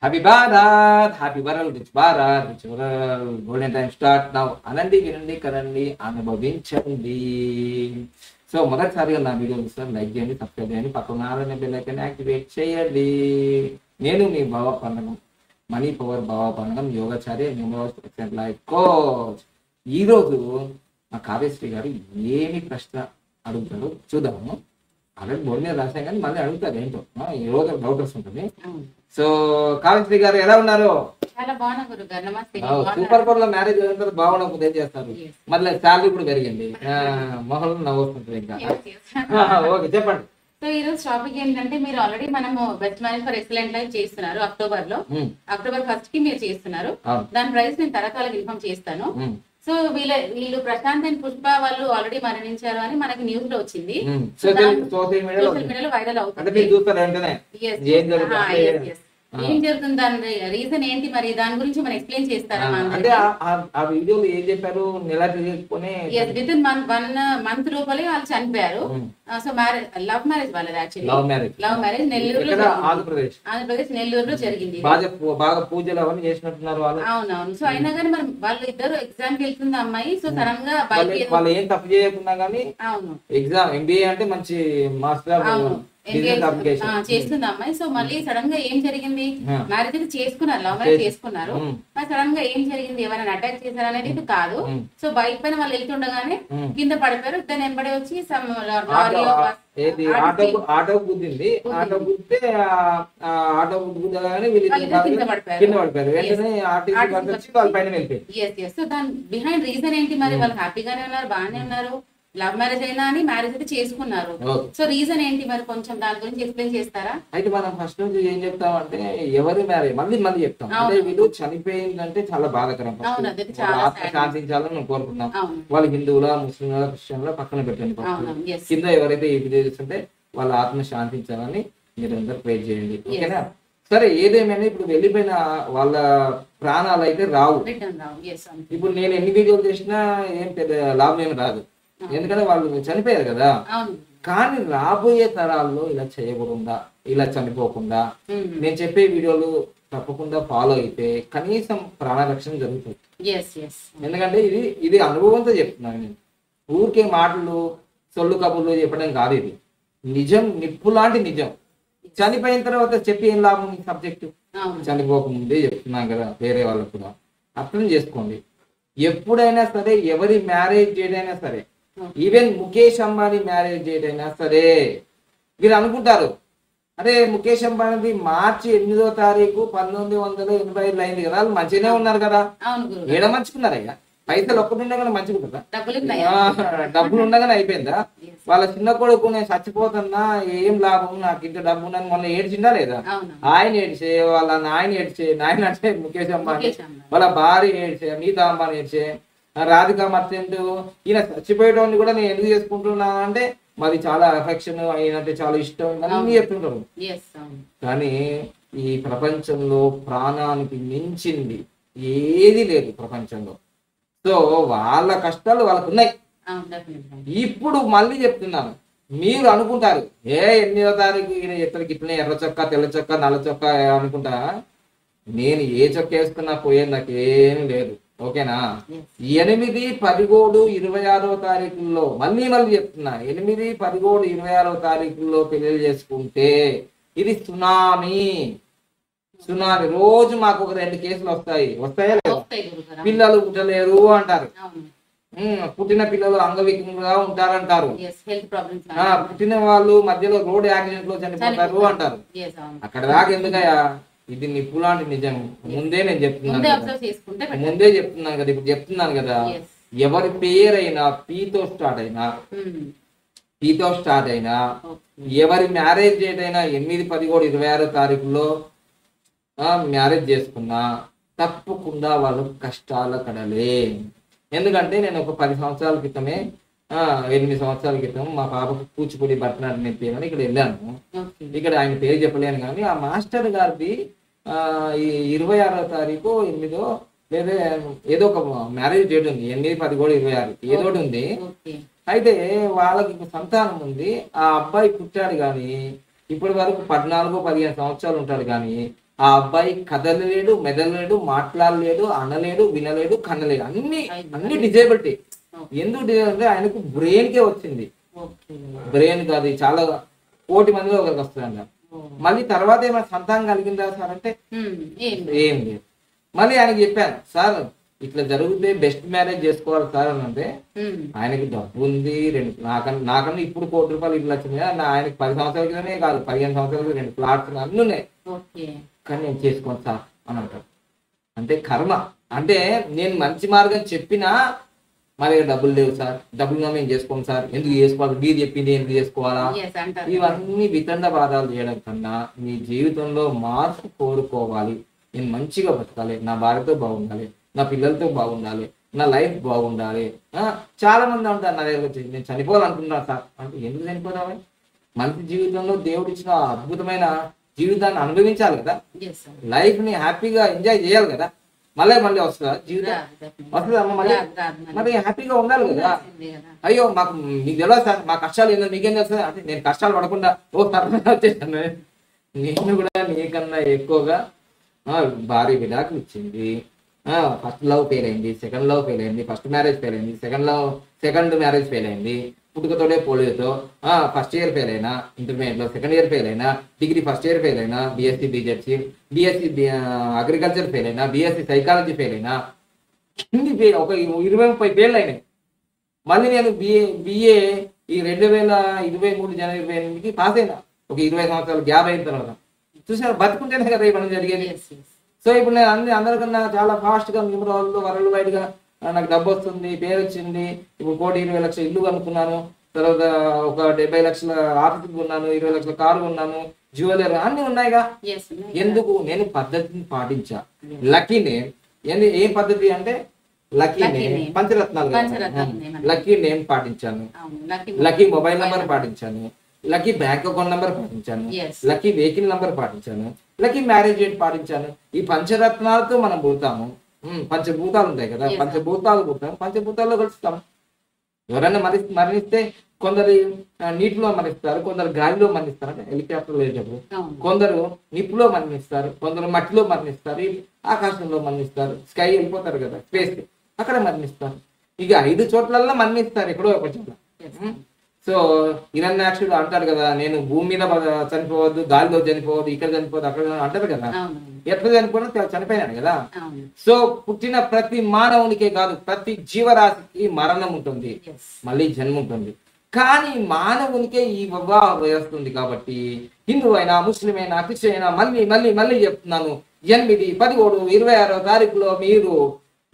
Happy world rich Bharat rich world golden time start now. అనండి, వినండి, కనండి, అనుభవించండి. సో మొదటిసారిగా నా వీడియో చూస్తే లైక్ చేయండి, సబ్స్క్రైబ్ చేయండి, పక్కన ఆలనే బెల్ ఐకాన్ యాక్టివేట్ చేయండి. నేను మీ భావ పండగం, మనీ పవర్ భావ పండగం, యోగాచార్య, న్యూమరోస్ ఎక్సలెంట్ లైఫ్ కోచ్. ఈరోజు మా కావ్యశ్రీ గారు ఏమి ప్రశ్న అడుగుతాడో చూద్దాము. ఆల్రెడీ బోర్డు మీద రాసాం కానీ మళ్ళీ అడుగుతారు ఏంటో, ఈ రోజు డౌట్ వస్తుంటుంది. సో కావ్యశ్రీ గారు ఎలా ఉన్నారు? చాలా బాగున్నా గురుగారు, నమస్తే. సూపర్ పవర్ లో మ్యారేజ్ అయిన బాగుండకపోతే ఏం చేస్తారు? మళ్ళీ శాలరీ కూడా పెరిగింది, మొహంలో నవ్వు వస్తుంది ఇంకా. ఓకే, చెప్పండి. సో ఈ రోజు టాపిక్ ఏంటంటే, మీరు ఆల్రెడీ మనము best marriage for excellent life చేస్తున్నారు అక్టోబర్ 1 కి మీరు చేస్తున్నారు. దాని ప్రైస్ నేను తరకాలకు ఇన్ఫార్మ్ చేస్తాను. సో వీళ్ళు ప్రశాంత్ అండ్ పుష్ప వాళ్ళు ఆల్రెడీ మరణించారు అని మనకి న్యూస్ లో వచ్చింది, సోషల్ మీడియాలో వైరల్ అవుతుంది. ఏం జరుగుతుంది, దాని రీజన్ ఏంటి, మరి దాని గురించి మనం ఎక్స్ప్లెయిన్ చేస్తారా? అంటే ఆ వీడియోలో ఏం చెప్పారు, నెల తిరిగిపోయి విత్ ఇన్ 1 మంత్ లోపలే వాళ్ళు చనిపోయారు. సో లవ్ మ్యారేజ్ వాళ్ళది, యాక్చువల్లీ లవ్ మ్యారేజ్ నెల్లూరులో, ఆంధ్రప్రదేశ్ నెల్లూరులో జరిగింది. బాగా పూజలు అవన్నీ చేసినట్టున్నారు వాళ్ళు. అవునవును. సో అయినా కానీ మరి వాళ్ళు ఇద్దరు ఎగ్జామ్ కి వెళ్తుంది అమ్మాయి. సో సడన్ గా వాళ్ళు ఏం తప్పు చేయకుండా కానీ ఎగ్జామ్ ఎంబీఏ అంటే మంచి మార్క్స్ చేస్తుంది అమ్మాయి. సో మళ్ళీ సడన్ గా ఏం జరిగింది, మ్యారేజ్ అయితే చేసుకున్నారు, లవ్ మ్యారేజ్ చేసుకున్నారు. మరి సడన్ గా ఏం జరిగింది, ఎవరైనా అటాక్ చేశారు అనేది ఇది కాదు. సో బైక్ పైన వాళ్ళు వెళ్తుండగానే కింద పడిపోయారు. దాని వెంబడి వచ్చి ఆటో గుద్దింది. ఆటో గుద్దితే ఆటో గుద్దగానే కింద పడిపోయారు. వెంటనే వాళ్ళ పైన వెళ్ళిపోయింది. సో దాని బిహైండ్ రీజన్ ఏంటి, మరి వాళ్ళు హ్యాపీగానే ఉన్నారు, బాగానే ఉన్నారు, లవ్ మ్యారేజ్ అయినా అని మ్యారేజ్ అయితే చేసుకున్నారు. సో రీజన్ ఏంటి మరి, కొంచెం దాని గురించి ఎక్స్ప్లెయిన్ చేస్తారా? అయితే మనం ఫస్ట్ నుంచి ఏం చెప్తామంటే, ఎవరి మ్యారేజ్ మళ్ళీ చెప్తాం అంటే, వీళ్ళు చనిపోయిందంటే చాలా బాధాకరం. ఆత్మ శాంతించాలని మేము కోరుకుంటాం. వాళ్ళు హిందువుల, ముస్లింల, క్రిస్టియన్ల పక్కన పెట్టండి. కింద ఎవరైతే ఈ వీడియో చూస్తుంటే వాళ్ళ ఆత్మ శాంతించాలని మీరు అందరూ ప్రే చేయండి, ఓకేనా? సరే, ఏదేమైనా ఇప్పుడు వెళ్ళిపోయిన వాళ్ళ ప్రాణాలు అయితే రావు. ఇప్పుడు నేను ఎన్ని వీడియోలు చేసినా ఏం పెద్ద లాభం ఏమి రాదు, ఎందుకంటే వాళ్ళు చనిపోయారు కదా. కానీ రాబోయే తరాల్లో ఇలా చేయకుండా, ఇలా చనిపోకుండా నేను చెప్పే వీడియోలు తప్పకుండా ఫాలో అయితే కనీసం ప్రాణరక్షణ జరుగుతుంది. ఎందుకంటే ఇది అనుభవంతో చెప్తున్నాను నేను. ఊరికే మాటలు, సొల్లు కబుర్లు చెప్పడం కాదు, ఇది నిజం, నిప్పు లాంటి నిజం. చనిపోయిన తర్వాత చెప్పి ఏం లాభం ఈ సబ్జెక్టు? చనిపోకముందే చెప్తున్నాను కదా, వేరే వాళ్ళకు కూడా అర్థం చేసుకోండి. ఎప్పుడైనా సరే, ఎవరి మ్యారేజ్ చేయడైనా సరే, ఈవెన్ ముఖేష్ అంబానీ మ్యారేజ్ చేయడైనా సరే, మీరు అనుకుంటారు అరే ముఖేష్ అంబానీ మార్చి 8వ తారీఖు 1985 అయింది కదా, వాళ్ళు మంచిగానే ఉన్నారు కదా. ఏడ మంచుకున్నారయ్యా? పైసలు ఒక్కడుండగానే మంచుకుంటారా? డబ్బులు ఉండగానే అయిపోయిందా? వాళ్ళ చిన్న కొడుకు నేను చచ్చిపోతున్నా, ఏం లాభం, నాకు ఇంత డబ్బు ఉందని మొన్న ఏడ్చిందా లేదా? ఆయన ఏడ్చే, వాళ్ళ నాయన ఏడ్చే, నాయన అంటే ముఖేష్ అంబానీ, వాళ్ళ భార్య ఏడ్చే, నీతా అంబానీ ఏడ్చే, రాధికా మర్చెంట్. ఈయన చచ్చిపోయేటోని కూడా నేను ఎందుకు చేసుకుంటున్నా అంటే, మాది చాలా అఫెక్షన్, అయినంటే చాలా ఇష్టం అన్ని చెప్తుంటారు. కానీ ఈ ప్రపంచంలో ప్రాణానికి మించింది ఏది లేదు ప్రపంచంలో. సో వాళ్ళ కష్టాలు వాళ్ళకు ఉన్నాయి. ఇప్పుడు మళ్ళీ చెప్తున్నాను, మీరు అనుకుంటారు 8వ తారీఖు ఈయన ఎత్తడికి ఇట్లనే ఎర్ర చొక్కా, తెల్ల చొక్కా, నల్ల చొక్కా అనుకుంటా. నేను ఏ చొక్క వేసుకున్నా పోయేది నాకేం లేదు, ఓకేనా? 8, 10, 26వ తారీఖుల్లో మళ్ళీ చెప్తున్నా, 8, 10, 26వ తారీఖుల్లో పెళ్లి చేసుకుంటే ఇది సునామీ. రోజు మాకు ఒక 2 కేసులు వస్తాయా లేదా? పిల్లలు పుట్టలేరు అంటారు, పుట్టిన పిల్లలు అంగవికలంగా ఉంటారంటారు, పుట్టిన వాళ్ళు మధ్యలో రోడ్ యాక్సిడెంట్ లో చనిపోతారు అంటారు. అక్కడ దాకా ఎందుకయ్యా? ఇది నిప్పు లాంటి నిజం. ముందే నేను చెప్తున్నాను కదా, ఇప్పుడు చెప్తున్నాను కదా. ఎవరి పేరైనా పీతో స్టార్ట్ అయినా, ఎవరి మ్యారేజ్ డేట్ అయినా 8, 10, 26 తారీఖుల్లో మ్యారేజ్ చేసుకున్నా తప్పకుండా వాళ్ళు కష్టాల కడలే. ఎందుకంటే నేను ఒక 10 సంవత్సరాల క్రితమే, 8 సంవత్సరాల క్రితం మా పాపకు కూచిపూడి భరతనాట్యం నేర్పించమని ఇక్కడ వెళ్ళాను. ఇక్కడ ఆయన పేరు చెప్పలేను కానీ ఆ మాస్టర్ గారిది ఈ 26వ తారీఖు 8 లేదా ఏదో ఒక మ్యారేజ్ డేట్ ఉంది, 8, 10, 26 ఏదో ఒకటి ఉంది. అయితే వాళ్ళకి సంతానం ఉంది. ఆ అబ్బాయి పుట్టాడు కానీ ఇప్పటి వరకు 14, 15 సంవత్సరాలు ఉంటాడు కానీ ఆ అబ్బాయి కదలలేడు, మెదలలేడు, మాట్లాడలేడు, అనలేడు, వినలేడు, కనలేడు, అన్ని డిజేబిలిటీ. ఎందుకు అంటే ఆయనకు బ్రెయిన్ కే వచ్చింది. బ్రెయిన్ కాదు, చాలా కోటి మందిలో ఒకరికి వస్తుంది. మళ్ళీ తర్వాత ఏమైనా సంతానం కలిగిందా సార్ అంటే ఏం లేదు. మళ్ళీ ఆయనకి చెప్పాను, సార్ ఇట్లా జరిగితే బెస్ట్ మ్యారేజ్ చేసుకోవాలి సార్ అని అంటే, ఆయనకి డబ్బు ఉంది, నాకన్నా ఇప్పుడు ₹1,00,00,000 ఇల్లు వచ్చింది. ఆయనకి 10 సంవత్సరాల క్రితమే కాదు, 15 సంవత్సరాల 2 ప్లాట్స్ అన్నీ ఉన్నాయి, కానీ నేను చేసుకోను సార్ అని అంటారు. అంటే కర్మ. అంటే నేను మంచి మార్గం చెప్పినా మా దగ్గర డబ్బులు లేవు సార్, డబ్బులుగా మేము చేసుకోము సార్, ఎందుకు చేసుకోవాలి, మీరు చెప్పింది ఎందుకు చేసుకోవాలా, ఇవన్నీ వితండ బాధాలు చేయడం కన్నా మీ జీవితంలో మార్పు కోరుకోవాలి. నేను మంచిగా బతకాలి, నా భార్యతో బాగుండాలి, నా పిల్లలతో బాగుండాలి, నా లైఫ్ బాగుండాలి. చాలా మంది అంటారు నా దగ్గర వచ్చి, నేను చనిపోవాలనుకుంటున్నాను సార్ అంటే, ఎందుకు చనిపోదామని? మంచి జీవితంలో దేవుడు ఇచ్చిన అద్భుతమైన జీవితాన్ని అనుభవించాలి కదా, లైఫ్ ని హ్యాపీగా ఎంజాయ్ చేయాలి కదా. మళ్ళీ వస్తుందా జీవితం? వస్తుందా మళ్ళీ? మరి హ్యాపీగా ఉండాలి కదా. అయ్యో మాకు మీకు తెలియదు సార్, మా కష్టాలు ఏందో మీకేం తెలుస్తుంది అంటే, నేను కష్టాలు పడకుండా తర్వాత వచ్చేసాను. నేను కూడా నీకన్నా ఎక్కువగా భారీ విడాకులు ఇచ్చింది. ఫస్ట్ లవ్ ఫెయిల్ అయింది, సెకండ్ లవ్ ఫెయిల్ అయింది, ఫస్ట్ మ్యారేజ్ ఫెయిల్ అయింది, సెకండ్ మ్యారేజ్ ఫెయిల్ అయింది, పుట్టుకతోనే పోలియోతో ఫస్ట్ ఇయర్ ఫెయిల్ అయినా, ఇంటర్మీడియట్ లో సెకండ్ ఇయర్ ఫెయిల్ అయినా, డిగ్రీ ఫస్ట్ ఇయర్ ఫెయిల్ అయినా, BSc BZC, BSc agriculture fail అయినా, బీఎస్సీ సైకాలజీ ఫెయిల్ అయినా, ఒక 20-30 ఫెయిల్ అయినాయి. మళ్ళీ నేను బిఏ ఈ 2023 జనవరి 28కి పాస్ అయినా, ఒక 20 సంవత్సరాలు గ్యాప్ అయిన తర్వాత. చూసారా, బతుకుంటేనే కదా ఇవన్నీ జరిగేది. సో ఇప్పుడు నేను అందరికన్నా చాలా ఫాస్ట్ గా వరల్డ్ వైడ్ గా నాకు డబ్బు వస్తుంది, పేరు వచ్చింది, ఇప్పుడు 1,20,00,000 ఇల్లు కనుక్కున్నాను, తర్వాత ఒక 70 లక్షల ఆఫీస్ కొన్నాను, 20 లక్షల కారు కొన్నాను, జ్యువెలరీ అన్ని ఉన్నాయిగా. ఎందుకు? నేను పద్ధతిని పాటించా. లక్కీ నేమ్ ఏం పద్ధతి అంటే, లక్కీ నేమ్ పంచరత్నాలు, లక్కీ నేమ్ పాటించాను, లక్కీ మొబైల్ నంబర్ పాటించాను, లక్కీ బ్యాంక్ అకౌంట్ నంబర్ పాటించాను, లక్కీ వెహికల్ నంబర్ పాటించాను, లక్కీ మ్యారేజ్ డేట్ పాటించాను. ఈ పంచరత్నాలతో మనం పుడతాము. పంచభూతాలు ఉంటాయి కదా, పంచభూతాలు పుడతాము, పంచభూతాల్లో కలుస్తాము. ఎవరైనా మరణిస్తే కొందరు నీటిలో మరణిస్తారు, కొందరు గాలిలో మరణిస్తారు, అంటే హెలికాప్టర్ వెళ్ళేటప్పుడు, కొందరు నిప్పులో మరణిస్తారు, కొందరు మట్టిలో మరణిస్తారు, ఆకాశంలో మరణిస్తారు, స్కై వెళ్ళిపోతారు కదా స్పేస్, అక్కడ మరణిస్తారు. ఇక 5 చోట్లల్లో మరణిస్తారు, ఎక్కడో ఒక చోట్ల. సో హిరణ్యాక్షుడు అంటారు కదా, నేను భూమి మీద చనిపోవద్దు, గాలిలో చనిపోవద్దు, ఇక్కడ చనిపోవద్దు, అక్కడ అంటారు కదా. ఎట్లా చనిపోయినా చనిపోయినాడు కదా. సో పుట్టిన ప్రతి మానవునికే కాదు, ప్రతి జీవరాశికి మరణం ఉంటుంది, మళ్ళీ జన్మ ఉంటుంది. కానీ మానవునికే ఈ వివాహం వస్తుంది కాబట్టి, హిందూ అయినా, ముస్లిం అయినా, క్రిస్టియన్ అయినా, మళ్ళీ చెప్తున్నాను, 8, 17, 26వ తారీఖులో మీరు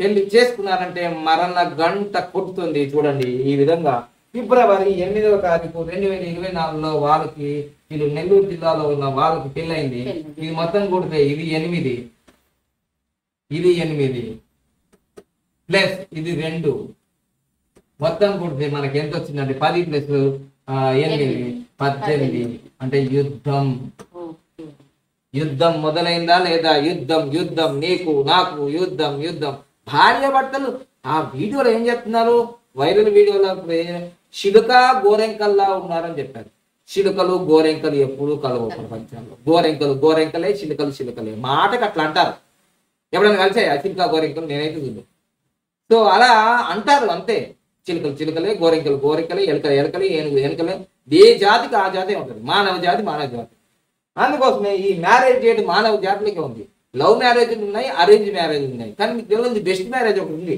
పెళ్లి చేసుకున్నారంటే మరణ గంట కొట్టుతుంది. చూడండి, ఈ విధంగా ఫిబ్రవరి 8వ తారీఖు 2024లో వాళ్ళకి, వీళ్ళు నెల్లూరు జిల్లాలో ఉన్న వాళ్ళకి పెళ్ళైంది. ఇది మొత్తం కొడితే ఇది 8, ఇది 8 ప్లస్ ఇది 2, మొత్తం కొడితే మనకి ఎంత వచ్చిందంటే 10 + 8 18. అంటే యుద్ధం మొదలైందా లేదా? యుద్ధం నీకు నాకు యుద్ధం. భార్య భర్తలు ఆ వీడియోలో ఏం చెప్తున్నారు, వైరల్ వీడియోలో చిలుక గోరెంకల్లా ఉన్నారని చెప్పారు. చిలుకలు గోరెంకలు ఎప్పుడు కలవు ప్రపంచంలో. గోరెంకలే, చిలుకలే. మాటకు అట్లా అంటారు. ఎప్పుడైనా కలిసాయి ఆ చిలుక గోరెంకలు? నేనైతే చూద్దాం. సో అలా అంటారు అంతే. చిలుకలే, గోరెంకలే, ఎలకలే, ఏనుగులే. ఏ జాతికి ఆ జాతి ఉంటుంది. మానవ జాతి. అందుకోసమే ఈ మ్యారేజ్ డేట్ మానవ జాతిలోకే ఉంది. లవ్ మ్యారేజ్ ఉన్నాయి, అరేంజ్ మ్యారేజ్ ఉన్నాయి. కానీ మీకు తెలియదు బెస్ట్ మ్యారేజ్ ఒకటి ఉంది.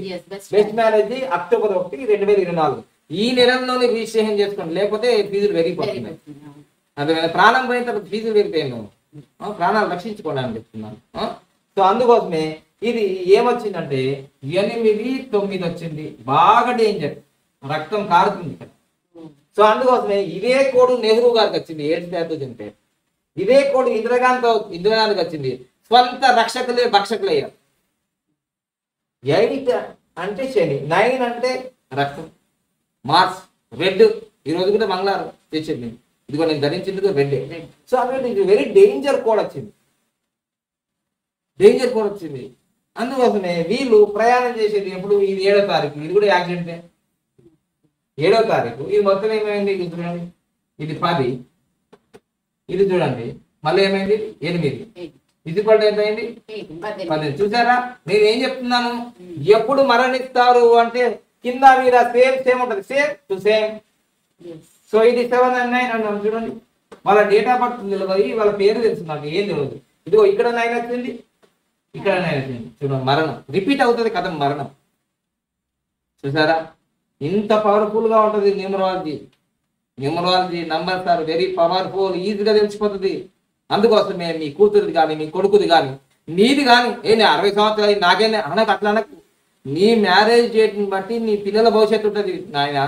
Best marriage October 1, 2024. ఈ నెలలోనే రిజిస్ట్రేషన్ చేసుకోండి, లేకపోతే ఫీజులు పెరిగిపోతున్నాయి. అదే ప్రాణం పోయిన తర్వాత ఫీజులు పెరిగిపోయాను, ప్రాణాలు రక్షించుకోండి అని చెప్తున్నాను. సో అందుకోసమే ఇది ఏమొచ్చిందంటే 8, 9 వచ్చింది. బాగా డేంజర్, రక్తం కారుతుంది ఇక్కడ. సో అందుకోసమే ఇదే కోడు నెహ్రూ గారికి వచ్చింది, 7 శాతం చంపే. ఇదే కోడు ఇందిరాగాంధీకి వచ్చింది. స్వంత రక్షకులే భక్షకులయ్యారు. 8 అంటే శని, 9 అంటే రక్తం, మార్స్, రెడ్. ఈ రోజు కూడా మంగళవారం తెచ్చింది, ఇదిగో నేను ధరించింది రెడ్. సో అందుకే ఇది వెరీ డేంజర్ కోడ్ వచ్చింది. అందుకోసమే వీళ్ళు ప్రయాణం చేసేది ఎప్పుడు, ఇది 7వ తారీఖు. ఇది కూడా యాక్సిడెంటే, 7వ తారీఖు. ఇది మొత్తం ఏమైంది, ఇది చూడండి, ఇది 10, ఇది చూడండి, మళ్ళీ ఏమైంది 8. ఈక్వల్ టు ఎంత అయింది 18. చూసారా నేను ఏం చెప్తున్నాను, ఎప్పుడు మరణిస్తారు అంటే కింద మీద సేమ్ ఉంటది, సేమ్ టు సేమ్. సో ఇది 7 and 9 అన్నాం చూడండి. వాళ్ళ డేట్ ఆఫ్ బర్త్ తెలియదు, వాళ్ళ పేరు తెలుసు, నాకు ఏం తెలియదు. ఇదిగో ఇక్కడ 9 వచ్చింది, ఇక్కడ 9 వచ్చింది. చూడండి మరణం రిపీట్ అవుతుంది కదా, మరణం. చూసారా ఇంత పవర్ఫుల్ గా ఉంటది numerology. Numerology numbers are very powerful, ఈజీగా తెలిసిపోతుంది. అందుకోసమే మీ కూతురిది కానీ మీ కొడుకుది కానీ నీది కానీ 60 సంవత్సరాలు నాకేనే అనకు అట్లా అనకు. నీ మ్యారేజ్ డేట్ని బట్టి నీ పిల్లల భవిష్యత్తు ఉంటుంది నాయన.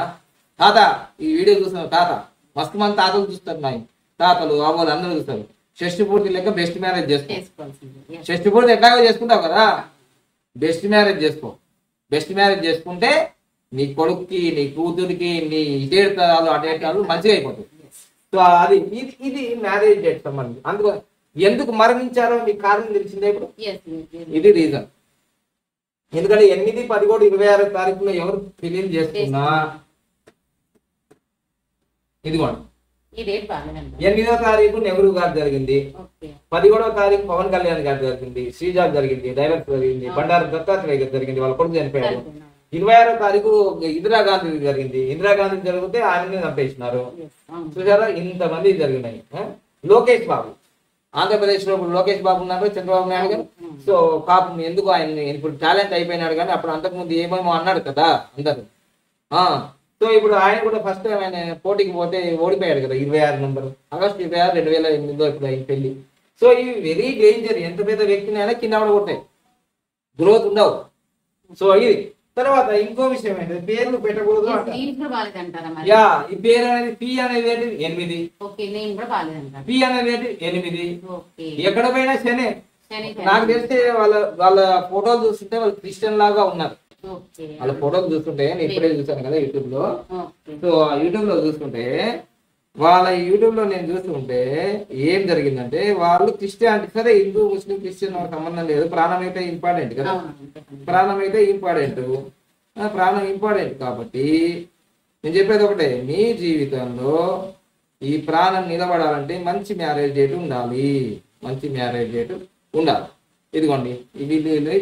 తాత ఈ వీడియో చూస్తున్నారు, తాత మస్తు మంది తాతలు చూస్తారు, నాయన తాతలు అవ్వలు అందరూ చూస్తారు. షష్టి పూర్తి లెక్క బెస్ట్ మ్యారేజ్ చేసుకో. షష్టి పూర్తి ఎట్లాగో చేసుకుంటావు కదా, బెస్ట్ మ్యారేజ్ చేసుకో. బెస్ట్ మ్యారేజ్ చేసుకుంటే నీ కొడుక్కి నీ కూతురికి నీ ఇటేడతాలు అటేటాలు మంచిగా అయిపోతుంది. సో అది ఇది మ్యారేజ్ డేట్ సంబంధించి. అందుకో ఎందుకు మరణించారో మీకు కారణం తెలిసిందే ఇప్పుడు. ఇది రీజన్. ఎందుకంటే 8, 11, 26 తారీఖులో ఎవరు పెళ్లి చేసుకున్నా ఇదిగోండి. 8వ తారీఖు నెహ్రూ గారు జరిగింది, 11వ తారీఖు పవన్ కళ్యాణ్ గారు జరిగింది, శ్రీజా జరిగింది, డైరెక్ట్ జరిగింది, బండారు దత్తాత్రేయ గారు జరిగింది, వాళ్ళ కొడుకు చనిపోయారు. 26వ తారీఖు ఇందిరాగాంధీ జరిగింది, ఇందిరాగాంధీ జరిగితే ఆయనని చంపేసినారు. చూసారా ఇంతమంది జరిగినాయి. లోకేష్ బాబు ఆంధ్రప్రదేశ్ లో లోకేష్ బాబు ఉన్నారు, చంద్రబాబు నాయుడు గారు. సో పాపం ఎందుకు ఆయన ఇప్పుడు టాలెంట్ అయిపోయినాడు, కానీ అప్పుడు అంతకుముందు ఏమేమో అన్నాడు కదా అందరు. సో ఇప్పుడు ఆయన కూడా ఫస్ట్ టైం ఆయన పోటీకి పోతే ఓడిపోయాడు కదా, 26 నంబర్, ఆగస్టు 26, 2008లో ఇప్పుడు ఆయన పెళ్లి. సో ఇవి వెరీ డేంజర్. ఎంత పెద్ద వ్యక్తిని అయినా కింద పడగొట్టాయి, గ్రోత్ ఉండవు. సో ఇది తర్వాత ఇంకో విషయం ఏంటంటే పేర్లు పెట్టకూడదు. యా ఈ పేరు అనేది పి అనేది ఏంటి 8, పి అనేది ఏంటి 8. ఎక్కడ పోయినా శనే. నాకు తెలిస్తే వాళ్ళ ఫోటోలు చూస్తుంటే వాళ్ళు క్రిస్టియన్ లాగా ఉన్నారు. వాళ్ళ ఫోటోలు చూస్తుంటే నేను ఇప్పుడే చూసాను కదా యూట్యూబ్ లో. సో యూట్యూబ్ లో చూస్తుంటే నేను చూస్తుంటే ఏం జరిగిందంటే వాళ్ళు క్రిస్టియానిటీ, సరే హిందూ ముస్లిం క్రిస్టియన్ సంబంధం లేదు, ప్రాణం అయితే ఇంపార్టెంట్ కదా, ప్రాణం అయితే ఇంపార్టెంట్. ప్రాణం ఇంపార్టెంట్ కాబట్టి నేను చెప్పేది ఒకటే, మీ జీవితంలో ఈ ప్రాణం నిలబడాలంటే మంచి మ్యారేజ్ డేట్ ఉండాలి, మంచి మ్యారేజ్ డేట్ ఉండాలి. ఇదిగోండి ఇది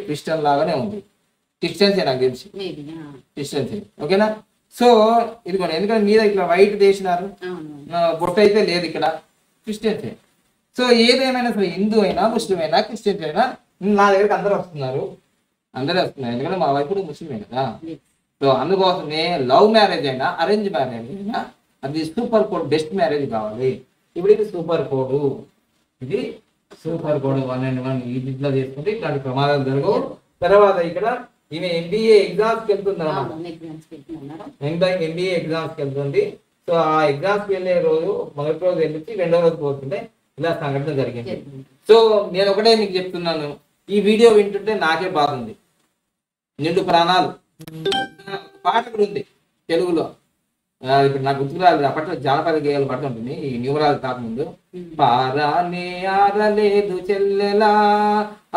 క్రిస్టియన్ లాగానే ఉంది, క్రిస్టియన్సే నాకు తెలిసి, క్రిస్టియన్సే. ఓకేనా. సో ఇదిగోండి ఎందుకంటే మీద ఇట్లా వైట్ వేసినారు, బొట్టు అయితే లేదు ఇక్కడ, క్రిస్టియన్సే. సో ఏదేమైనా సరే హిందూ అయినా ముస్లిం అయినా క్రిస్టియన్స్ అయినా నా దగ్గరికి అందరూ వస్తున్నారు, ఎందుకంటే మా వైపు ముస్లిమే కదా. సో అందుకోసమే లవ్ మ్యారేజ్ అయినా అరేంజ్ మ్యారేజ్ అయినా అది సూపర్ కోడ్ బెస్ట్ మ్యారేజ్ కావాలి. ఇప్పుడు ఇది సూపర్ కోడ్, ఇది సూపర్ కోడ్ 1 and 1 ఈ దిశలో చేసుకుంటే ఇట్లాంటి ప్రమాదాలు జరగవు. తర్వాత ఇక్కడ ఈమె MBA ఎగ్జామ్స్కి వెళ్తుంది అన్నమాట, MBA ఎగ్జామ్స్కి వెళ్తుంది. సో ఆ ఎగ్జామ్స్కి వెళ్ళే రోజు మొదటి రోజు వెళ్ళి రెండో రోజు పోతుంటే ఇలా సంఘటన జరిగింది. సో నేను ఒకటే మీకు చెప్తున్నాను, ఈ వీడియో వింటుంటే నాకే బాధ ఉంది. నిండు ప్రాణాలు పాట కూడా ఉంది తెలుగులో, ఇప్పుడు నాకు గుర్తుకు రాలేదు. అప్పట్లో జానపద గేయాలు పాట ఉంటుంది ఈ న్యూమరాలు కాకముందు. పారానే ఆరలేదు చెల్లెలా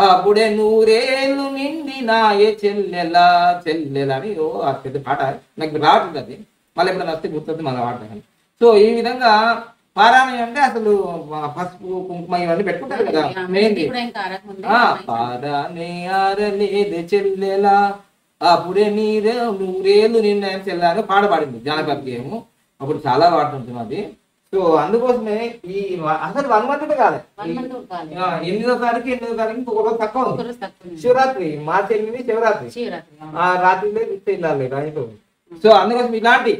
అప్పుడే 100 ఏళ్ళు నిండినాయే చెల్లెలా చెల్లెలా అని ఆ పెద్ద పాట నాకు రావట్లేదు, అది మళ్ళీ ఎప్పుడైనా వస్తే గుర్తుంది మళ్ళీ పాట. సో ఈ విధంగా పారాణి అంటే అసలు పసుపు కుంకుమ ఇవన్నీ పెట్టుకుంటారు కదా మెయిన్. పారాణి ఆరలేదు చెల్లెలా అప్పుడే 100 ఏళ్ళు నిన్న చెల్లాను పాట పాడింది జానపద గేయము, అప్పుడు చాలా పాడుతుంటుంది అది. సో అందుకోసమే ఈ అసలు 1 month కాదు, 8వ తారీఖు ఇంకొక రోజు తక్కువ ఉంది, శివరాత్రి మార్చి 8 శివరాత్రి, ఆ రాత్రిలో వెళ్ళాలి రైతు. సో అందుకోసం ఇలాంటి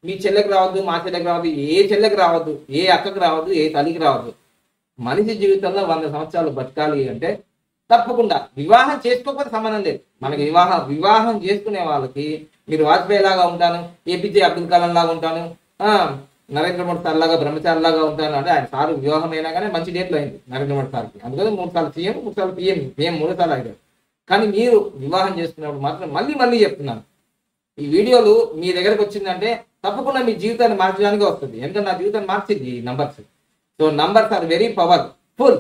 మీ చెల్లెకి రావద్దు, మా చెల్లెకి రావద్దు, ఏ చెల్లెకి రావద్దు, ఏ అక్కకి రావద్దు, ఏ తల్లికి రావద్దు. మనిషి జీవితంలో 100 సంవత్సరాలు బతకాలి అంటే తప్పకుండా వివాహం చేసుకోకపోతే సంబంధం లేదు. మనకి వివాహం చేసుకునే వాళ్ళకి మీరు వాజ్పేయి లాగా ఉంటాను, APJ అబ్దుల్ కలాం లాగా ఉంటాను, నరేంద్ర మోడీ సార్ లాగా బ్రహ్మచారి లాగా ఉంటాను అంటే ఆయన సార్ వివాహం అయినా కానీ మంచి డేట్లో అయింది నరేంద్ర మోడీ సార్కి. అందుకని 3 సార్లు సీఎం, 3 సార్లు PM, మేము 3 సార్లు అయ్యారు. కానీ మీరు వివాహం చేసుకున్నప్పుడు మాత్రం మళ్ళీ చెప్తున్నాను, ఈ వీడియోలు మీ దగ్గరకు వచ్చిందంటే తప్పకుండా మీ జీవితాన్ని మార్చడానికి వస్తుంది. ఎందుకంటే నా జీవితాన్ని మార్చింది ఈ numbers. So numbers are very powerful.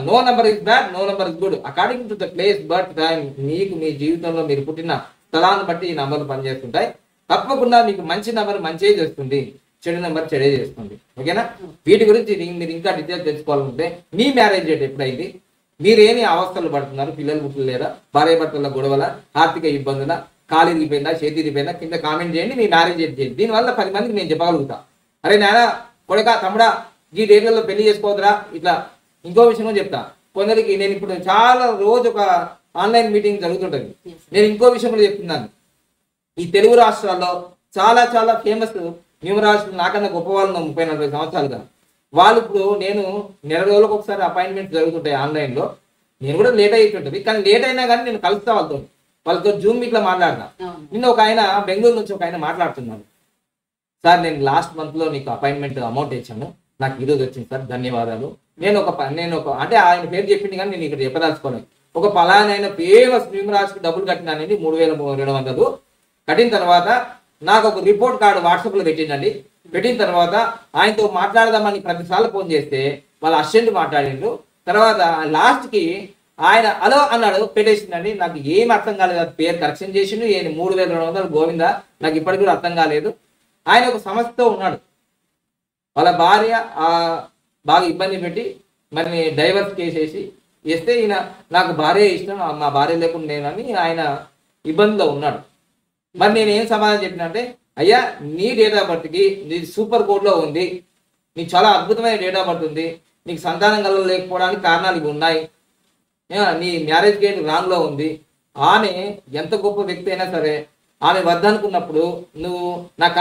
No number is bad, no number is good according to the place but time. మీకు మీ జీవితంలో మీరు పుట్టిన స్థలాన్ని బట్టి ఈ నంబర్లు పనిచేస్తుంటాయి. తప్పకుండా మీకు మంచి నంబర్ మంచిగా చేస్తుంది, చెడు నెంబర్ చెడే చేసుకోండి. ఓకేనా? వీటి గురించి మీరు ఇంకా డీటెయిల్స్ తెలుసుకోవాలంటే మీ మ్యారేజ్ డేట్ ఎప్పుడైంది, మీరేమి అవస్థలు పడుతున్నారు, పిల్లలు పుట్టలేదా, భార్య భర్తల గొడవల, ఆర్థిక ఇబ్బందుల, కాలు ఇరిగిపోయిందా, చేతి ఇరిగిపోయిందా, కింద కామెంట్ చేయండి. మీ మ్యారేజ్ డేట్ చేయండి. దీనివల్ల 10 మందికి నేను చెప్పగలుగుతా, అరే నాయన కొడక తమ్ముడా ఈ డేట్లలో పెళ్లి చేసుకోవద్దురా. ఇట్లా ఇంకో విషయం కూడా చెప్తా. కొందరికి నేను ఇప్పుడు చాలా రోజు ఒక ఆన్లైన్ మీటింగ్ జరుగుతుంటది. నేను ఇంకో విషయం కూడా చెప్తున్నాను. ఈ తెలుగు రాష్ట్రాల్లో చాలా చాలా ఫేమస్ న్యూమరాలజిస్టులు నాకన్నా గొప్ప వాళ్ళు 30-40 సంవత్సరాలుగా. వాళ్ళు ఇప్పుడు నేను నెల రోజులకు ఒకసారి అపాయింట్మెంట్ జరుగుతుంటాయి ఆన్లైన్లో. నేను కూడా లేట్ అవుతుంటది, కానీ లేట్ అయినా కానీ నేను కలుస్తా వాళ్ళతో జూమ్ మీట్లో మాట్లాడతా. నిన్న ఒక ఆయన బెంగళూరు నుంచి ఒక ఆయన మాట్లాడుతున్నాడు, సార్ నేను లాస్ట్ మంత్లో నీకు అపాయింట్మెంట్ అమౌంట్ ఇచ్చాను, నాకు ఈరోజు వచ్చింది సార్, ధన్యవాదాలు. నేను ఒక అంటే ఆయన పేరు చెప్పింది కానీ నేను ఇక్కడ చెప్పదలుచుకోలేదు. ఒక పలానైన ఫేమస్ న్యూమరాలజీకి డబ్బులు కట్టినానండి 3200 కట్టిన తర్వాత నాకు ఒక రిపోర్ట్ కార్డు వాట్సాప్లో పెట్టిండండి. పెట్టిన తర్వాత ఆయనతో మాట్లాడదామని 10 సార్లు ఫోన్ చేస్తే వాళ్ళ అసిస్టెంట్ మాట్లాడిండు. తర్వాత లాస్ట్కి ఆయన హలో అన్నాడు, పెట్టేసిందండి. నాకు ఏం అర్థం కాలేదు. అది పేరు కరెక్షన్ చేసిండు. 3200 గోవిందా, నాకు ఇప్పటికి కూడా అర్థం కాలేదు. ఆయన ఒక సమస్యతో ఉన్నాడు. వాళ్ళ భార్య బాగా ఇబ్బంది పెట్టి మరి డైవర్స్ చేసేసి వేస్తే ఈయన నాకు భార్య ఇష్టం, మా భార్య లేకుండా నేనని ఆయన ఇబ్బందిలో ఉన్నాడు. మరి నేను ఏం సమాధానం చెప్పిన అంటే, అయ్యా నీ డేట్ ఆఫ్ బర్త్కి నీ సూపర్ కోడ్లో ఉంది, నీకు చాలా అద్భుతమైన డేట్ ఆఫ్ బర్త్ ఉంది, నీకు సంతానం కలగలేకపోవడానికి కారణాలు ఇవి ఉన్నాయి, నీ మ్యారేజ్ డేట్ రాంగ్లో ఉంది. ఆమె ఎంత గొప్ప వ్యక్తి అయినా సరే ఆమె వద్దనుకున్నప్పుడు నువ్వు నాకు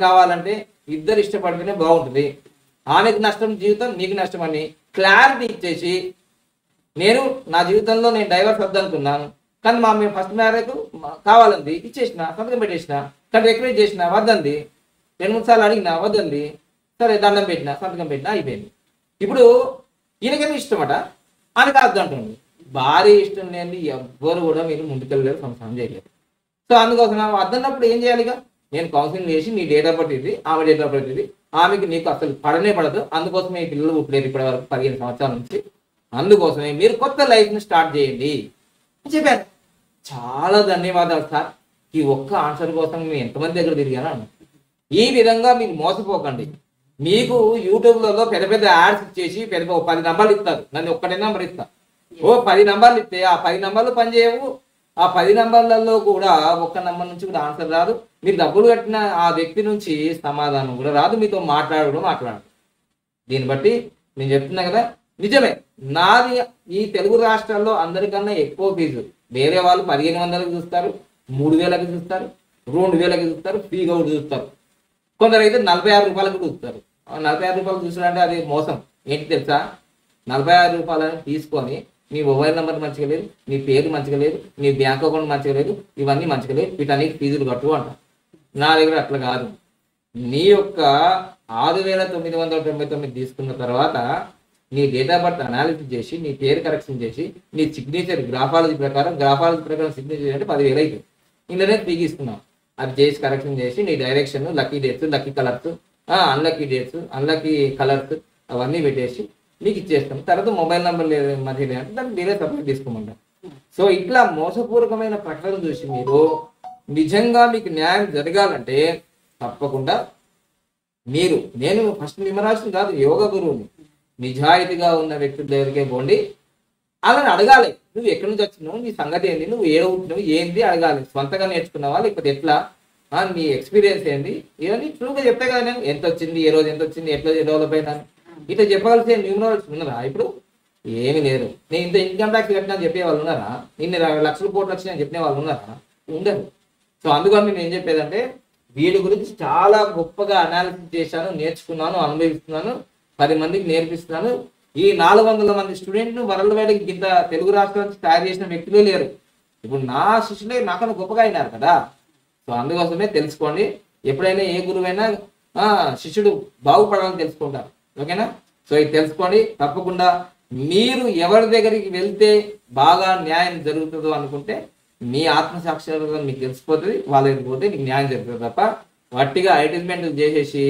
కావాలంటే ఇద్దరు ఇష్టపడితేనే బాగుంటుంది. ఆమెకు నష్టం జీవితం, నీకు నష్టం అని క్లారిటీ ఇచ్చేసి, నేను నా జీవితంలో నేను డైవర్స్ వద్దనుకున్నాను, కానీ మేము ఫస్ట్ మ్యారేజ్ కావాలంది, ఇచ్చేసిన, సంతకం పెట్టేసిన, కానీ రిక్వెస్ట్ చేసిన, వద్దంది, 2-3 సార్లు అడిగినా వద్దంది, సరే దండం పెట్టిన, సంతకం పెట్టినా, అయిపోయింది. ఇప్పుడు ఈయనకేమో ఇష్టమట, ఆమెకు అర్థం అంటుంది. భార్య ఇష్టం లేని ఎవ్వరు కూడా మీరు ముందుకెళ్ళలేరు, సంసారం చేయలేరు. సో అందుకోసం వద్దన్నప్పుడు ఏం చేయాలి? నేను కౌన్సిలింగ్ చేసి నీ డేట్ ఆఫ్ బర్త్ ఇది, ఆమె డేట్ ఆఫ్ బర్త్ ఇది, ఆమెకి నీకు అసలు పడనే పడదు, అందుకోసమే ఈ పిల్లలు పుట్టలేరు ఇప్పటి వరకు 15 సంవత్సరాల నుంచి, అందుకోసమే మీరు కొత్త లైఫ్ని స్టార్ట్ చేయండి చెప్పారు. చాలా ధన్యవాదాలు సార్, ఈ ఒక్క ఆన్సర్ కోసం నేను ఎంతమంది దగ్గర తిరిగాను. ఈ విధంగా మీరు మోసపోకండి. మీకు యూట్యూబ్లలో పెద్ద పెద్ద యాడ్స్ ఇచ్చేసి 10 నంబర్లు ఇస్తారు, నన్ను ఒక్కటే నెంబర్ ఇస్తా, 10 నంబర్లు ఇస్తే ఆ 10 నంబర్లు పనిచేయవు. ఆ 10 నంబర్లలో కూడా ఒక్క నంబర్ నుంచి కూడా ఆన్సర్ రాదు. మీరు డబ్బులు కట్టిన ఆ వ్యక్తి నుంచి సమాధానం కూడా రాదు, మీతో మాట్లాడదు. దీన్ని బట్టి నేను చెప్తున్నా కదా, నిజమే. నాది ఈ తెలుగు రాష్ట్రాల్లో అందరికన్నా ఎక్కువ ఫీజు. వేరే వాళ్ళు 1500కి చూస్తారు, 3000కి చూస్తారు, 2000కి చూస్తారు, ఫ్రీగా కూడా చూస్తారు. కొందరు అయితే 46 రూపాయలకు చూస్తారు. 46 రూపాయలు చూసారంటే అది మోసం. ఏంటి తెలుసా? 46 రూపాయలని తీసుకొని నీ మొబైల్ నెంబర్ మంచిగా లేదు, నీ పేరు మంచిగా లేదు, నీ బ్యాంక్ అకౌంట్ మంచిగా లేదు, ఇవన్నీ మంచిగా లేదు, వీటన్నిటి ఫీజులు కట్టు అంట. నా దగ్గర అట్లా కాదు. నీ యొక్క 6999 తీసుకున్న తర్వాత నీ డేట్ ఆఫ్ బర్త్ అనాలిసిస్ చేసి, నీ పేరు కరెక్షన్ చేసి, నీ సిగ్నేచర్ గ్రాఫాలజీ ప్రకారం సిగ్నేచర్ అంటే 10,000 అవుతుంది. ఇందులోనే ఫ్రీగా ఇస్తున్నాం. అది చేసి కరెక్షన్ చేసి నీ direction, lucky dates, lucky colours, unlucky dates, unlucky colours అవన్నీ పెట్టేసి నీకు ఇచ్చేస్తాం. తర్వాత మొబైల్ నెంబర్ లేదు మధ్య అంటే దాన్ని మీరే సపరేట్ తీసుకోమంటాం. సో ఇట్లా మోసపూర్వకమైన ప్రకటన చూసి మీరు నిజంగా మీకు న్యాయం జరగాలంటే తప్పకుండా నేను ఫస్ట్ న్యూమరాలజీ కాదు, యోగా గురువుని, నిజాయితీగా ఉన్న వ్యక్తుల దగ్గరికే పోండి. అలాని అడగాలి, నువ్వు ఎక్కడి నుంచి వచ్చినావు, నీ సంగతి ఏంటి, నువ్వు ఏడుతున్నావు ఏంది అడగాలి. స్వంతగా నేర్చుకున్నావా లేకపోతే ఎట్లా, నీ ఎక్స్పీరియన్స్ ఏంది, ఇవన్నీ ట్రూగా చెప్తే కదా నేను ఎంత వచ్చింది, ఏ రోజు ఎంత వచ్చింది, ఎట్లా డెవలప్ అయినా ఇట్లా చెప్పగలిసే న్యూమరాలజీ ఉన్నారా? ఇప్పుడు ఏమి లేరు. నేను ఇంత ఇన్కమ్ ట్యాక్స్ కట్టినా చెప్పే వాళ్ళు ఉన్నారా? ఇన్ని లక్షల కోట్లు వచ్చినా చెప్పిన వాళ్ళు ఉన్నారా? ఉండరు. సో అందుకని నేను ఏం చెప్పేదంటే, వీడి గురించి చాలా గొప్పగా అనాలిసిస్ చేశాను, నేర్చుకున్నాను, అనుభవిస్తున్నాను, 10 మందికి నేర్పిస్తున్నాను. ఈ 400 మంది స్టూడెంట్ను వరల్డ్ వైడ్ కింద తెలుగు రాష్ట్రాల నుంచి తయారు చేసిన వ్యక్తులే లేరు. ఇప్పుడు నా శిష్యులే నాకన్నా గొప్పగా అయినారు కదా. సో అందుకోసమే తెలుసుకోండి. ఎప్పుడైనా ఏ గురువైనా శిష్యుడు బాగుపడాలని తెలుసుకుంటారు. ఓకేనా? సో ఇది తెలుసుకోండి. తప్పకుండా మీరు ఎవరి దగ్గరికి వెళ్తే బాగా న్యాయం జరుగుతుందో అనుకుంటే మీ ఆత్మసాక్షాత్కారం మీకు తెలిసిపోతుంది. వాళ్ళ దగ్గరికి పోతే నీకు న్యాయం జరుగుతుంది తప్ప వట్టిగా అడ్వర్టైజ్మెంట్లు చేసేసి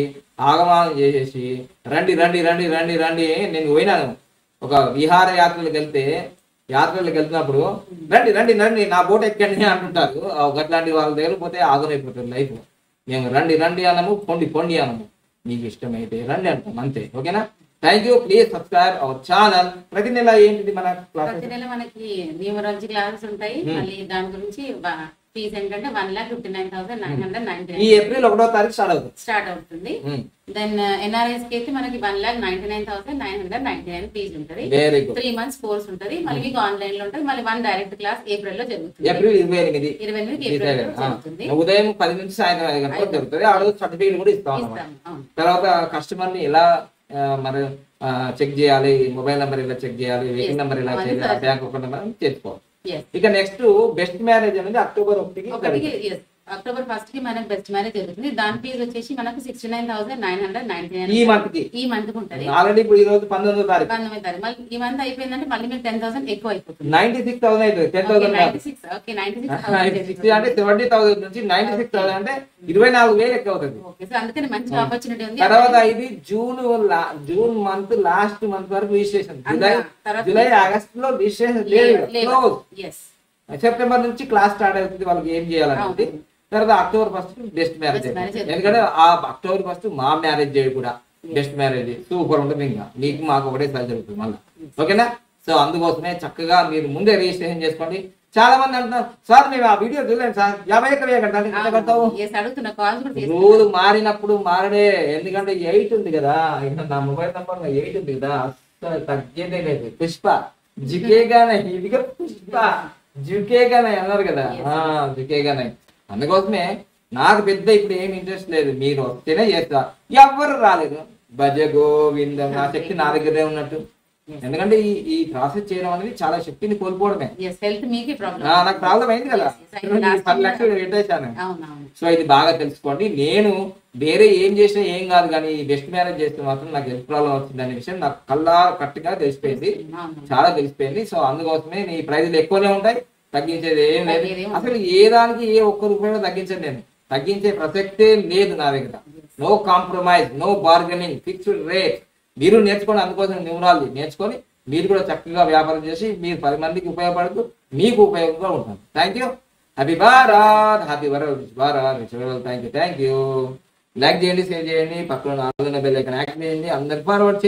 ఆగమానం చేసేసి రండి రండి రండి రండి రండి. నేను పోయినాను ఒక విహార యాత్రలకు వెళ్తున్నప్పుడు రండి రండి రండి నా బోట్ ఎక్కండి అంటుంటారు. అట్లాంటి వాళ్ళ దగ్గర పోతే ఆగమైపోతుంది లైఫ్. మేము రండి రండి అనము, పొండి పొండి అనము. మీకు ఇష్టమైతే రండి అంటాం అంతే. ఓకేనా? Thank you. Please subscribe our channel. ప్రతి నెల ఏంటిది మన క్లాస్? ప్రతి నెల మనకి న్యూమరాలజీ క్లాసెస్ ఉంటాయి. మళ్ళీ దాని గురించి ఫీజ్ ఏంటంటే 1,59,999. ఈ ఏప్రిల్ 1వ తారీఖు స్టార్ట్ అవుతుంది. దెన్ ఎన్ఆర్ఐస్ కి అయితే మనకి 1,99,999 ఫీజు ఉంటుంది. 3 months కోర్స్ ఉంటుంది. మళ్ళీ మీకు ఆన్లైన్ లో ఉంటుంది. మళ్ళీ 1 డైరెక్ట్ క్లాస్ ఏప్రిల్ లో జరుగుతుంది. ఏప్రిల్ 28 ఏప్రిల్ లో జరుగుతుంది. ఉదయం 10 నుంచి సాయంత్రం 5 గంటలకు జరుగుతుంది. ఆ రోజు సర్టిఫికేట్ కూడా ఇస్తాం. తర్వాత కస్టమర్ ని ఎలా మరి చెక్ చేయాలి, మొబైల్ నెంబర్ ఎలా చెక్ చేయాలి, వెహికల్ నెంబర్ ఎలా చేయాలి, బ్యాంక్ అకౌంట్ నెంబర్ చేసుకోవాలి. ఇక నెక్స్ట్ బెస్ట్ మ్యారేజ్ అనేది అక్టోబర్ 1 అక్టోబర్ 1 కి మనకు బెస్ట్ మ్యారేజ్ జరుగుతుంది. దాని ఫీజు వచ్చేసి మనకు 69,999 ఈ మంత్ ఉంటుంది. ఆల్రెడీ ఇప్పుడు ఈ రోజు 19వ తారీఖు. మళ్ళీ ఈ మంత్ అయిపోయిందంటే మళ్ళీ మీకు 10,000 ఎక్కువ అయిపోతుంది. 96,000 అవుతుంది. 10,000 ఓకే 96 అంటే 70,000 నుంచి 96,000 అంటే 24,000 ఎక్కువ అవుతుంది. ఓకే, సో అందుకని మంచి ఆపర్చునిటీ ఉంది. తర్వాత ఇది జూన్ మంత్ లాస్ట్ మంత్ వరకు రిజిస్ట్రేషన్. జూలై ఆగస్ట్ లో రిజిస్ట్రేషన్ లేదు. సెప్టెంబర్ నుంచి క్లాస్ స్టార్ట్ అవుతుంది. వాళ్ళకి ఏం చేయాలంటే తర్వాత అక్టోబర్ 1 బెస్ట్ మ్యారేజ్. ఎందుకంటే ఆ అక్టోబర్ 1 మా మ్యారేజ్ డే కూడా బెస్ట్ మ్యారేజ్ సూపర్ ఉంటుంది. ఇంకా మీకు మాకు ఒకటే సారి జరుగుతుంది మళ్ళీ. ఓకేనా? సో అందుకోసమే చక్కగా మీరు ముందే రిజిస్ట్రేషన్ చేసుకోండి. చాలా మంది అంటున్నారు, సార్ మేము ఆ వీడియో చూడలేము సార్, 50 కడతావు. రూల్ మారినప్పుడు మారడే. ఎందుకంటే 8 ఉంది కదా, నా మొబైల్ నంబర్ 8 ఉంది కదా, అసలు తగ్గేదే లేదు. పుష్ప జికేగానే, ఇదిగా పుష్ప జుకేగానే అన్నారు కదా, జుకేగానే. అందుకోసమే నాకు పెద్ద ఇప్పుడు ఏమి ఇంట్రెస్ట్ లేదు. మీరు వస్తేనే చేస్తా. ఎవ్వరు రాలేదు, భజ గోవిందం. నా శక్తి నా దగ్గరే ఉన్నట్టు. ఎందుకంటే ఈ ప్రాసెస్ చేయడం అనేది చాలా శక్తిని కోల్పోవడమే. నాకు ప్రాబ్లం అయింది కదా, 10 లక్షలు పెట్టేశాను. సో ఇది బాగా తెలుసుకోండి. నేను వేరే ఏం చేసినా ఏం కాదు, కానీ బెస్ట్ మ్యారేజ్ చేస్తే మాత్రం నాకు హెల్త్ ప్రాబ్లం వచ్చింది అనే విషయం నాకు కల్లా కట్టుగా తెలిసిపోయింది, చాలా తెలిసిపోయింది. సో అందుకోసమే నీ ప్రైజులు ఎక్కువనే ఉంటాయి, తగ్గించేది ఏం లేదు. అసలు ఏ దానికి ఏ ఒక్క రూపాయలు తగ్గించండి. నేను తగ్గించే ప్రసక్తే లేదు నా దగ్గర. No compromise, no bargaining, fixed rate. మీరు నేర్చుకోండి. అందుకోసం న్యూమరాలజీ నేర్చుకొని మీరు కూడా చక్కగా వ్యాపారం చేసి మీరు 10 మందికి ఉపయోగపడుతూ మీకు ఉపయోగంగా ఉంటాను. Thank you. Happy Bharat, happy Bharat. Thank you. Like చేయండి, షేర్ చేయండి, పక్కన బెల్ ఐకాన్ యాక్టివేట్ చేయండి, అందరికి ఫార్వర్డ్ చేయండి.